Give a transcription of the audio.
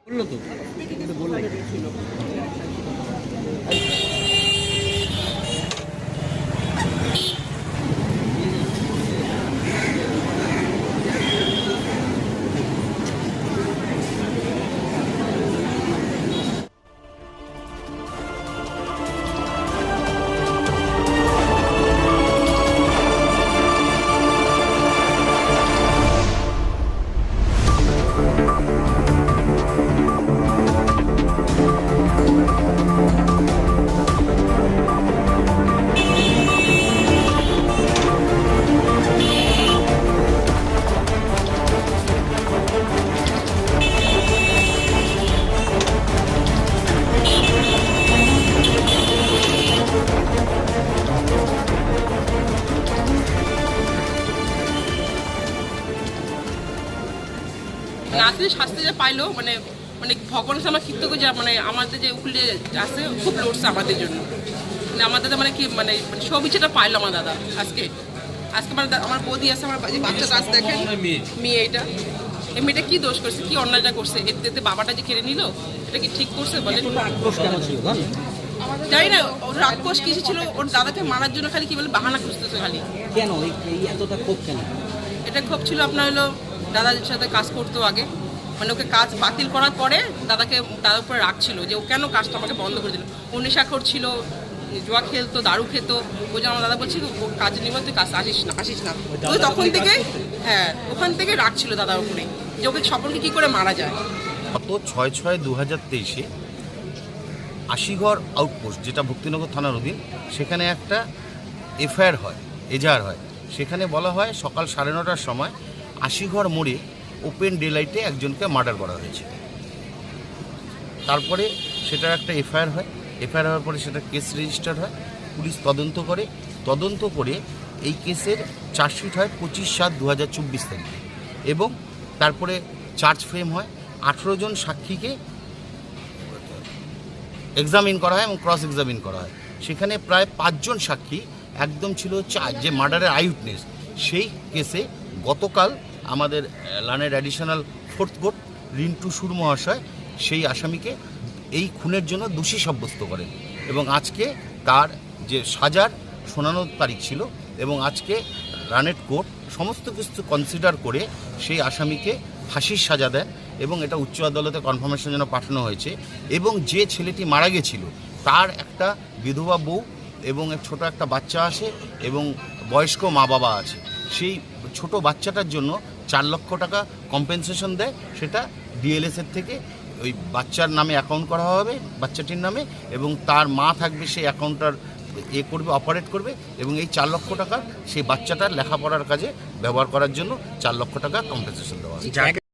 বললো তো বললো রাত্রে শাস্তি যে পাইলো মানে মানে ভগবানের সামনে কৃতজ্ঞ যে মানে আমাদের যে উকিল আছে খুব লড়ছে আমাদের জন্য মানে আমাদের মানে কি মানে সব ইচ্ছেটা পাইলো আমার দাদা আজকে আজকে আমার বৌদি আছে আমার বাচ্চা কাজ দেখেন মেয়ে এইটা এই মেয়েটা কি দোষ করছে কি অন্যায়টা করছে এতে বাবাটা যে কেড়ে নিল এটা কি ঠিক করছে বলে জানি না ওর রাক্ষস কিছু ছিল ওর দাদাকে মারার জন্য খালি কি বলে বাহানা খুঁজতেছে খালি কেন এই এতটা ক্ষোভ কেন? এটা ক্ষোভ ছিল আপনার হলো দাদার সাথে কাজ করতো আগে মানে ওকে কাজ বাতিল করার পরে দাদার উপরে রাখছিল যে ও কেন কাজটা আমাকে বন্ধ করে দিল ও নেশাখোর ছিল জুয়া খেলতো দারু খেত ওই জন্য আমার দাদা বলছিল ও কাজ নিব তুই কাজ আসিস না ওই তখন থেকে হ্যাঁ ওখান থেকে রাখছিল দাদার উপরে যে ওকে সকলকে কী করে মারা যায়। গত 6/6/2023 আশিঘর আউটপোস্ট যেটা ভক্তিনগর থানার অধীন সেখানে একটা এফআইআর হয় এজাহার হয়। সেখানে বলা হয় সকাল 9:30টার সময় আশিঘর মোড়ে ওপেন ডে লাইটে একজনকে মার্ডার করা হয়েছে। তারপরে সেটার একটা এফআইআর হয়। এফআইআর হওয়ার পরে সেটা কেস রেজিস্টার হয়, পুলিশ তদন্ত করে এই কেসের চার্জশিট হয় 25/7/2024 তারিখে এবং তারপরে চার্জ ফ্রেম হয়। 18 জন সাক্ষীকে এক্সামিন করা হয় এবং ক্রস এক্সামিন করা হয়। সেখানে প্রায় 5 জন সাক্ষী একদম ছিল যে মার্ডারের আই উইটনেস। সেই কেসে গতকাল আমাদের লানের অ্যাডিশনাল 4th কোর্ট রিন্টু সুর মহাশয় সেই আসামিকে এই খুনের জন্য দোষী সাব্যস্ত করেন এবং আজকে তার যে সাজার শোনানোর তারিখ ছিল এবং আজকে রানের কোর্ট সমস্ত কিছু কনসিডার করে সেই আসামিকে ফাঁসির সাজা দেন এবং এটা উচ্চ আদালতে কনফার্মেশনের জন্য পাঠানো হয়েছে। এবং যে ছেলেটি মারা গেছিল তার একটা বিধবা বউ এবং ছোট একটা বাচ্চা আছে এবং বয়স্ক মা বাবা আছে। সেই ছোট বাচ্চাটার জন্য 4 লক্ষ টাকা কম্পেনসেশন দেয়, সেটা ডিএলএসের থেকে ওই বাচ্চার নামে অ্যাকাউন্ট করা হবে বাচ্চাটির নামে এবং তার মা থাকবে সেই অ্যাকাউন্টটার অপারেট করবে এবং এই 4 লক্ষ টাকা সেই বাচ্চাটার লেখাপড়ার কাজে ব্যবহার করার জন্য 4 লক্ষ টাকা কম্পেনসেশন দেওয়া হবে।